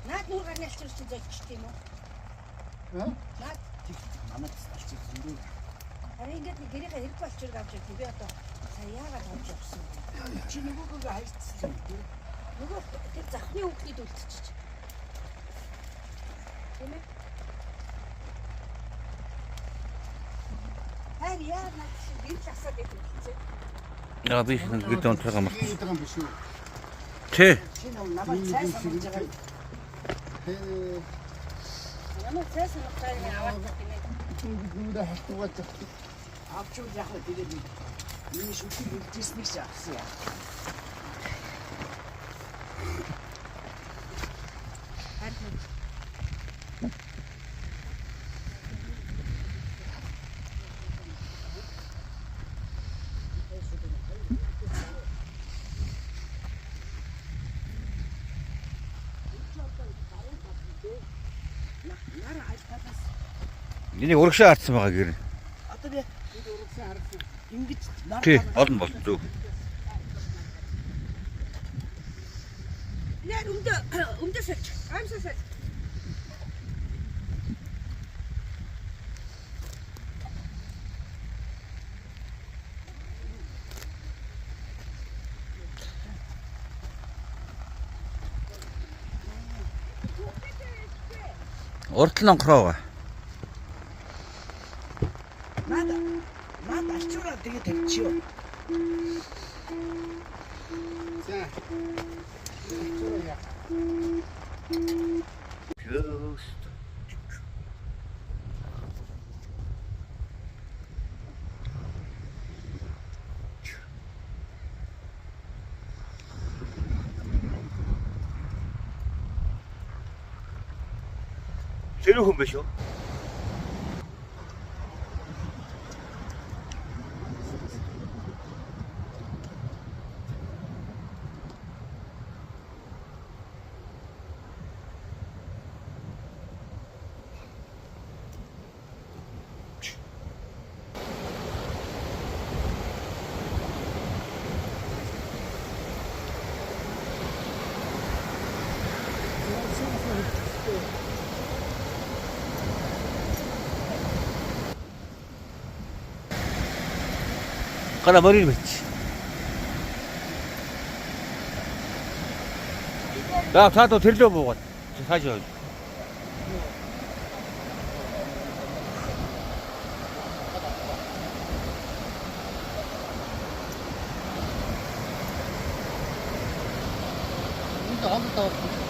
Наад нуургаар нэлчирч зөөлчих юм уу? Наад Манай тасч ирсэн. харин ингээд гэрийнхээ хэрэг болчихрог авч ирэх би одоо сая яагаад авч явсан бэ? Чи нөгөөгөө хайцсан тийм. Нөгөө тэр захны хүүхдийг үлдчихэж. Тийм ээ. Харин яа наад чи гэрэл асаад идэх үлдчихэ. Яа би гэдэг юм байгаа юм. Гэдэг юм биш үү? Тэ. Чи намайг цай санаж байгаа. Намайг цай санаж байгаа аваад тийм ээ. Нүдэ халтуугаад Авч уу яах вэ тэгээд миний шүтгийг үлдээснээс авсан яа. Харин Энийг урагшаа харцсан байгаа гэр. одоо би урагшаа харсан. Ингэж Тий, олон бол зүг. нэр өмдөсөж амсасаж Уртл нонхроо. Наад ачуураа тэгээ тавьчихё. За. Пёст. Тэр хүн биш үү? Kana 머리를 뱉지. 야, 다또 데리러 보고 사죠. 이거 안 됐다.